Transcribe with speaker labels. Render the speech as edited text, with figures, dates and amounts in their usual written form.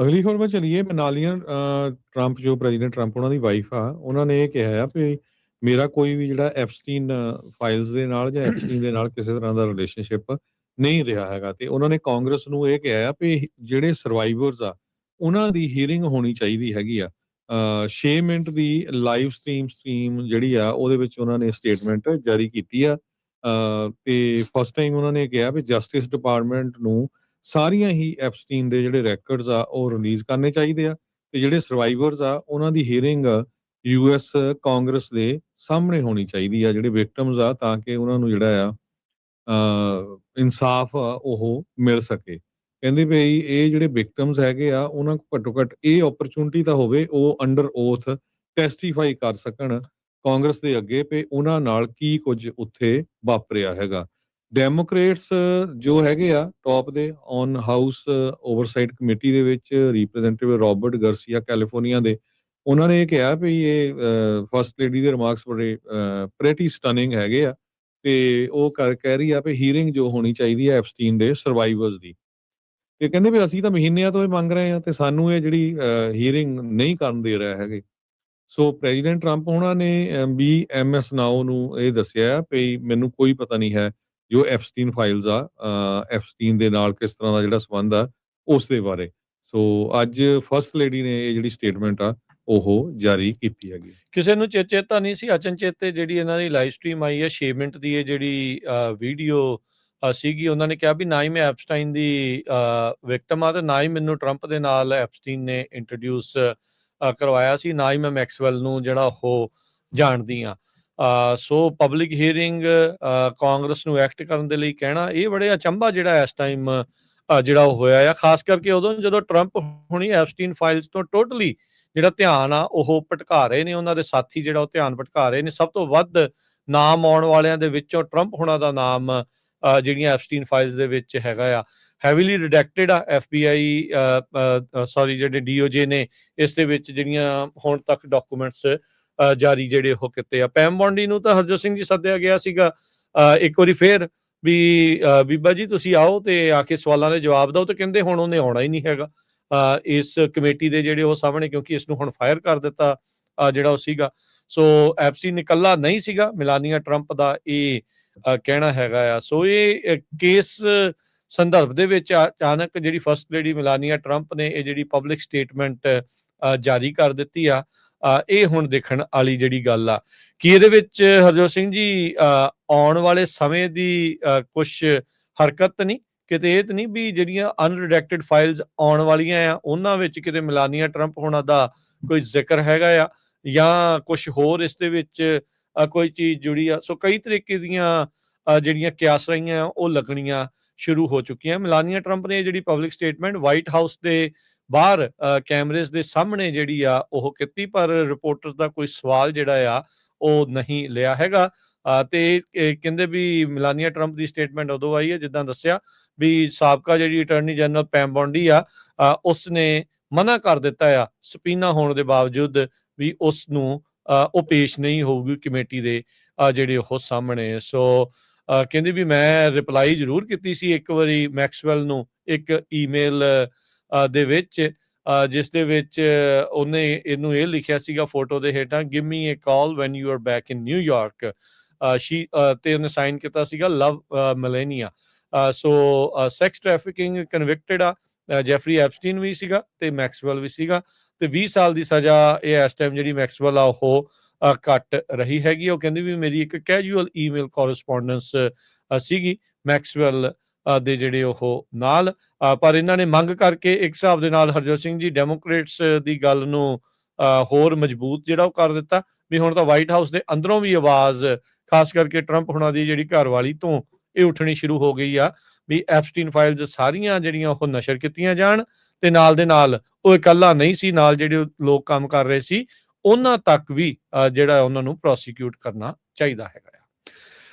Speaker 1: ਅਗਲੀ ਖਬਰ 'ਤੇ ਚੱਲੀਏ। ਮਨਾਲੀਆ ਟਰੰਪ ਜੋ ਪ੍ਰੈਜ਼ੀਡੈਂਟ ਟਰੰਪ ਉਹਨਾਂ ਦੀ ਵਾਈਫ ਆ, ਉਹਨਾਂ ਨੇ ਇਹ ਕਿਹਾ ਆ ਵੀ ਮੇਰਾ ਕੋਈ ਵੀ ਜਿਹੜਾ ਐਪਸਟੀਨ ਫਾਈਲਸ ਦੇ ਨਾਲ ਜਾਂ ਐਪਸਟੀਨ ਦੇ ਨਾਲ ਕਿਸੇ ਤਰ੍ਹਾਂ ਦਾ ਰਿਲੇਸ਼ਨਸ਼ਿਪ ਨਹੀਂ ਰਿਹਾ ਹੈਗਾ। ਤੇ ਉਹਨਾਂ ਨੇ ਕਾਂਗਰਸ ਨੂੰ ਇਹ ਕਿਹਾ ਆ ਵੀ ਜਿਹੜੇ ਸਰਵਾਈਵਰਸ ਆ ਉਹਨਾਂ ਦੀ ਹੀਅਰਿੰਗ ਹੋਣੀ ਚਾਹੀਦੀ ਹੈਗੀ ਆ। 6 ਮਿੰਟ ਦੀ ਲਾਈਵ ਸਟ੍ਰੀਮ ਜਿਹੜੀ ਆ ਉਹਦੇ ਵਿੱਚ ਉਹਨਾਂ ਨੇ ਸਟੇਟਮੈਂਟ ਜਾਰੀ ਕੀਤੀ ਆ। ਤੇ ਫਸਟ ਟਾਈਮ ਉਹਨਾਂ ਨੇ ਕਿਹਾ ਵੀ ਜਸਟਿਸ ਡਿਪਾਰਟਮੈਂਟ ਨੂੰ ਸਾਰੀਆਂ ਹੀ ਐਪਸਟੀਨ ਦੇ ਜਿਹੜੇ ਰੈਕਰਡਸ ਆ ਉਹ ਰਿਲੀਜ਼ ਕਰਨੇ ਚਾਹੀਦੇ ਆ ਤੇ ਜਿਹੜੇ ਸਰਵਾਈਵਰਸ ਆ ਉਹਨਾਂ ਦੀ ਹੀਅਰਿੰਗ ਯੂਐਸ ਕਾਂਗਰਸ ਦੇ ਸਾਹਮਣੇ ਹੋਣੀ ਚਾਹੀਦੀ ਆ, ਜਿਹੜੇ ਵਿਕਟਮਸ ਆ, ਤਾਂ ਕਿ ਉਹਨਾਂ ਨੂੰ ਜਿਹੜਾ ਆ ਇਨਸਾਫ ਆ ਉਹ ਮਿਲ ਸਕੇ। ਕਹਿੰਦੇ ਵੀ ਇਹ ਜਿਹੜੇ ਵਿਕਟਮਸ ਹੈਗੇ ਆ ਉਹਨਾਂ ਨੂੰ ਘੱਟੋ ਘੱਟ ਇਹ ਓਪਰਚੁਨਿਟੀ ਤਾਂ ਹੋਵੇ ਉਹ ਅੰਡਰ ਓਥ ਟੈਸਟੀਫਾਈ ਕਰ ਸਕਣ ਕਾਂਗਰਸ ਦੇ ਅੱਗੇ ਵੀ ਉਹਨਾਂ ਨਾਲ ਕੀ ਕੁਝ ਉੱਥੇ ਵਾਪਰਿਆ ਹੈਗਾ। ਡੈਮੋਕ੍ਰੇਟਸ ਜੋ ਹੈਗੇ ਆ ਟੌਪ ਦੇ ਔਨ ਹਾਊਸ ਓਵਰਸਾਈਟ ਕਮੇਟੀ ਦੇ ਵਿੱਚ ਰਿਪਰੈਜ਼ੈਂਟੇਟਿਵ ਰੋਬਰਟ ਗਰਸੀਆ ਕੈਲੀਫੋਰਨੀਆ ਦੇ, ਉਹਨਾਂ ਨੇ ਇਹ ਕਿਹਾ ਵੀ ਇਹ ਫਸਟ ਲੇਡੀ ਦੇ ਰਿਮਾਰਕਸ ਬੜੇ ਪ੍ਰੈਟੀ ਸਟਨਿੰਗ ਹੈਗੇ ਆ ਤੇ ਉਹ ਕਹਿ ਰਹੀ ਆ ਵੀ ਹੀਅਰਿੰਗ ਜੋ ਹੋਣੀ ਚਾਹੀਦੀ ਹੈ ਐਪਸਟੀਨ ਦੇ ਸਰਵਾਈਵਰਸ ਦੀ। ਤੇ ਕਹਿੰਦੇ ਵੀ ਅਸੀਂ ਤਾਂ ਮਹੀਨਿਆਂ ਤੋਂ ਇਹ ਮੰਗ ਰਹੇ ਹਾਂ ਤੇ ਸਾਨੂੰ ਇਹ ਜਿਹੜੀ ਹੀਅਰਿੰਗ ਨਹੀਂ ਕਰਨ ਦੇ ਰਿਹਾ ਹੈਗੇ। ਸੋ ਪ੍ਰੈਜ਼ੀਡੈਂਟ ਟਰੰਪ ਉਹਨਾਂ ਨੇ ਵੀ ਐਮਐਸ ਨਾਓ ਨੂੰ ਇਹ ਦੱਸਿਆ ਵੀ ਮੈਨੂੰ ਕੋਈ ਪਤਾ ਨਹੀਂ ਹੈ ਜੋ ਐਪਸਟੀਨ ਫਾਈਲਸ ਆ, ਐਪਸਟੀਨ ਦੇ ਨਾਲ ਕਿਸ ਤਰ੍ਹਾਂ ਦਾ ਜਿਹੜਾ ਸੰਬੰਧ ਆ ਉਸ ਦੇ ਬਾਰੇ। ਸੋ ਅੱਜ ਫਸਟ ਲੇਡੀ ਨੇ ਇਹ ਜਿਹੜੀ ਸਟੇਟਮੈਂਟ ਆ ਉਹ ਜਾਰੀ ਕੀਤੀ ਹੈਗੀ।
Speaker 2: ਕਿਸੇ ਨੂੰ ਚੇਤਾ ਨਹੀਂ ਸੀ, ਅਚਨਚੇਤੇ ਜਿਹੜੀ ਇਹਨਾਂ ਦੀ ਲਾਈਵ ਸਟ੍ਰੀਮ ਆਈ ਹੈ 6 ਮਿੰਟ ਦੀ ਇਹ ਜਿਹੜੀ ਵੀਡੀਓ ਸੀਗੀ, ਉਹਨਾਂ ਨੇ ਕਿਹਾ ਵੀ ਨਾ ਹੀ ਮੈਂ ਐਪਸਟਾਈਨ ਦੀ ਵਿਕਟਮ ਆ ਤੇ ਨਾ ਹੀ ਮੈਨੂੰ ਟਰੰਪ ਦੇ ਨਾਲ ਐਪਸਟੀਨ ਨੇ ਇੰਟਰੋਡਿਊਸ ਕਰਵਾਇਆ ਸੀ, ਨਾ ਹੀ ਮੈਂ ਮੈਕਸਵੈਲ ਨੂੰ ਜਿਹੜਾ ਉਹ ਜਾਣਦੀ ਆ। ਸੋ ਪਬਲਿਕ ਹੀਅਰਿੰਗ ਕਾਂਗਰਸ ਨੂੰ ਐਕਟ ਕਰਨ ਦੇ ਲਈ ਕਹਿਣਾ ਇਹ ਬੜੇ ਅਚੰਭਾ ਜਿਹੜਾ ਇਸ ਟਾਈਮ ਜਿਹੜਾ ਉਹ ਹੋਇਆ ਆ, ਖਾਸ ਕਰਕੇ ਉਦੋਂ ਜਦੋਂ ਟਰੰਪ ਹੁਣੀ ਐਪਸਟੀਨ ਫਾਈਲਸ ਤੋਂ ਟੋਟਲੀ ਜਿਹੜਾ ਧਿਆਨ ਆ ਉਹ ਭਟਕਾ ਰਹੇ ਨੇ, ਉਹਨਾਂ ਦੇ ਸਾਥੀ ਜਿਹੜਾ ਉਹ ਧਿਆਨ ਭਟਕਾ ਰਹੇ ਨੇ। ਸਭ ਤੋਂ ਵੱਧ ਨਾਮ ਆਉਣ ਵਾਲਿਆਂ ਦੇ ਵਿੱਚੋਂ ਟਰੰਪ ਹੁਣਾਂ ਦਾ ਨਾਮ ਜਿਹੜੀਆਂ ਐਪਸਟੀਨ ਫਾਈਲਸ ਦੇ ਵਿੱਚ ਹੈਗਾ ਆ, ਹੈਵੀਲੀ ਰਿਡੈਕਟਡ ਆ। FBI ਸੌਰੀ ਜਿਹੜੇ DOJ ਨੇ ਇਸ ਦੇ ਵਿੱਚ ਜਿਹੜੀਆਂ ਹੁਣ ਤੱਕ ਡਾਕੂਮੈਂਟਸ ਜਾਰੀ ਜਿਹੜੇ ਉਹ ਕੀਤੇ ਆ। ਪੈਮ ਬੌਂਡੀ ਨੂੰ ਤਾਂ ਹਰਜੋਤ ਸਿੰਘ ਜੀ ਸੱਦਿਆ ਗਿਆ ਸੀਗਾ ਇੱਕ ਵਾਰੀ ਫੇਰ ਵੀ ਬੀਬਾ ਜੀ ਤੁਸੀਂ ਆਓ ਤੇ ਆ ਕੇ ਸਵਾਲਾਂ ਦੇ ਜਵਾਬ ਦਿਓ, ਤੇ ਕਹਿੰਦੇ ਹੁਣ ਉਹਨੇ ਆਉਣਾ ਹੀ ਨਹੀਂ ਹੈਗਾ ਇਸ ਕਮੇਟੀ ਦੇ ਜਿਹੜੇ ਉਹ ਸਾਹਮਣੇ, ਕਿਉਂਕਿ ਇਸ ਨੂੰ ਹੁਣ ਫਾਇਰ ਕਰ ਦਿੱਤਾ ਜਿਹੜਾ ਉਹ ਸੀਗਾ। ਸੋ ਐਪਸਟੀਨ ਇਕੱਲਾ ਨਹੀਂ ਸੀਗਾ, ਮਿਲਾਨੀਆ ਟਰੰਪ ਦਾ ਇਹ ਕਹਿਣਾ ਹੈਗਾ ਆ। ਸੋ ਇਹ ਕੇਸ ਸੰਦਰਭ ਦੇ ਵਿੱਚ ਅਚਾਨਕ ਜਿਹੜੀ ਫਸਟ ਲੇਡੀ ਮਿਲਾਨੀਆ ਟਰੰਪ ਨੇ ਇਹ ਜਿਹੜੀ ਪਬਲਿਕ ਸਟੇਟਮੈਂਟ ਜਾਰੀ ਕਰ ਦਿੱਤੀ ਆ, ਇਹ ਹੁਣ ਦੇਖਣ ਵਾਲੀ ਜਿਹੜੀ ਗੱਲ ਆ ਕਿ ਇਹਦੇ ਵਿੱਚ ਹਰਜੋਤ ਸਿੰਘ ਜੀ ਆਉਣ ਵਾਲੇ ਸਮੇਂ ਦੀ ਕੁਛ ਹਰਕਤ ਨਹੀਂ, ਕਿਤੇ ਇਹ ਤਾਂ ਨਹੀਂ ਵੀ ਜਿਹੜੀਆਂ ਅਨਰਿਡੈਕਟਡ ਫਾਈਲਸ ਆਉਣ ਵਾਲੀਆਂ ਆ ਉਹਨਾਂ ਵਿੱਚ ਕਿਤੇ ਮਿਲਾਨੀਆ ਟਰੰਪ ਹੋਣਾ ਦਾ ਕੋਈ ਜ਼ਿਕਰ ਹੈਗਾ ਆ ਜਾਂ ਕੁਛ ਹੋਰ ਇਸ ਦੇ ਵਿੱਚ ਕੋਈ ਚੀਜ਼ ਜੁੜੀ ਆ। ਸੋ ਕਈ ਤਰੀਕੇ ਦੀਆਂ ਜਿਹੜੀਆਂ ਕਿਆਸਰਾਈਆਂ ਉਹ ਲੱਗਣੀਆਂ ਸ਼ੁਰੂ ਹੋ ਚੁੱਕੀਆਂ। ਮਿਲਾਨੀਆ ਟਰੰਪ ਨੇ ਜਿਹੜੀ ਪਬਲਿਕ ਸਟੇਟਮੈਂਟ ਵਾਈਟ ਹਾਊਸ ਦੇ ਬਾਹਰ ਕੈਮਰੇਜ਼ ਦੇ ਸਾਹਮਣੇ ਜਿਹੜੀ ਆ ਉਹ ਕੀਤੀ, ਪਰ ਰਿਪੋਰਟਰਸ ਦਾ ਕੋਈ ਸਵਾਲ ਜਿਹੜਾ ਆ ਉਹ ਨਹੀਂ ਲਿਆ ਹੈਗਾ। ਤੇ ਕਹਿੰਦੇ ਵੀ ਮਿਲਾਨੀਆ ਟਰੰਪ ਦੀ ਸਟੇਟਮੈਂਟ ਉਦੋਂ ਆਈ ਹੈ ਜਿੱਦਾਂ ਦੱਸਿਆ ਵੀ ਸਾਬਕਾ ਜਿਹੜੀ ਅਟਾਰਨੀ ਜਨਰਲ ਪੈਮ ਬੌਂਡੀ ਆ ਉਸ ਨੇ ਮਨਾ ਕਰ ਦਿੱਤਾ ਆ ਸਪੀਨਾ ਹੋਣ ਦੇ ਬਾਵਜੂਦ ਵੀ ਉਸ ਨੂੰ ਉਹ ਪੇਸ਼ ਨਹੀਂ ਹੋਊਗੀ ਕਮੇਟੀ ਦੇ ਜਿਹੜੇ ਉਹ ਸਾਹਮਣੇ। ਸੋ ਕਹਿੰਦੇ ਵੀ ਮੈਂ ਰਿਪਲਾਈ ਜ਼ਰੂਰ ਕੀਤੀ ਸੀ ਇੱਕ ਵਾਰੀ ਮੈਕਸਵੈਲ ਨੂੰ ਇੱਕ ਈਮੇਲ ਦੇ ਵਿੱਚ, ਜਿਸ ਦੇ ਵਿੱਚ ਉਹਨੇ ਇਹਨੂੰ ਇਹ ਲਿਖਿਆ ਸੀਗਾ ਫੋਟੋ ਦੇ ਹੇਠਾਂ, give me A call when you are back in New York. ਤੇ ਉਹਨੇ ਸਾਈਨ ਕੀਤਾ ਸੀਗਾ ਲਵ ਮਲੇਨੀਆ। ਸੋ ਸੈਕਸ ਟ੍ਰੈਫਿਕਿੰਗ ਕਨਵਿਕਟਡ ਆ ਜੈਫਰੀ ਐਪਸਟੀਨ ਵੀ ਸੀਗਾ ਤੇ ਮੈਕਸਵੈਲ ਵੀ ਸੀਗਾ, ਤੇ 20 ਸਾਲ ਦੀ ਸਜ਼ਾ ਇਹ ਇਸ ਟਾਈਮ ਜਿਹੜੀ ਮੈਕਸਵੈਲ ਆ ਉਹ ਕੱਟ ਰਹੀ ਹੈਗੀ। ਉਹ ਕਹਿੰਦੀ ਵੀ ਮੇਰੀ ਇੱਕ ਕੈਜੂਅਲ ਈਮੇਲ ਕੋਰਸਪੋਂਡੈਂਸ ਸੀਗੀ ਮੈਕਸਵੈਲ ਦੇ ਜਿਹੜੇ ਉਹ ਨਾਲ, ਪਰ ਇਹਨਾਂ ਨੇ ਮੰਗ ਕਰਕੇ ਇੱਕ ਹਿਸਾਬ ਦੇ ਨਾਲ ਹਰਜੋਤ ਸਿੰਘ ਜੀ ਡੈਮੋਕ੍ਰੇਟਸ ਦੀ ਗੱਲ ਨੂੰ ਹੋਰ ਮਜ਼ਬੂਤ ਜਿਹੜਾ ਉਹ ਕਰ ਦਿੱਤਾ ਵੀ ਹੁਣ ਤਾਂ ਵਾਈਟ ਹਾਊਸ ਦੇ ਅੰਦਰੋਂ ਵੀ ਆਵਾਜ਼ ਖਾਸ ਕਰਕੇ ਟਰੰਪ ਹੁਣਾਂ ਦੀ ਜਿਹੜੀ ਘਰਵਾਲੀ ਤੋਂ ਇਹ ਉੱਠਣੀ ਸ਼ੁਰੂ ਹੋ ਗਈ ਆ ਵੀ ਐਪਸਟੀਨ ਫਾਈਲਸ ਸਾਰੀਆਂ ਜਿਹੜੀਆਂ ਉਹ ਨਸ਼ਰ ਕੀਤੀਆਂ ਜਾਣ, ਤੇ ਨਾਲ ਦੇ ਨਾਲ ਉਹ ਇਕੱਲਾ ਨਹੀਂ ਸੀ, ਨਾਲ ਜਿਹੜੇ ਲੋਕ ਕੰਮ ਕਰ ਰਹੇ ਸੀ ਉਹਨਾਂ ਤੱਕ ਵੀ ਜਿਹੜਾ ਉਹਨਾਂ ਨੂੰ ਪ੍ਰੋਸੀਕਿਊਟ ਕਰਨਾ ਚਾਹੀਦਾ ਹੈਗਾ।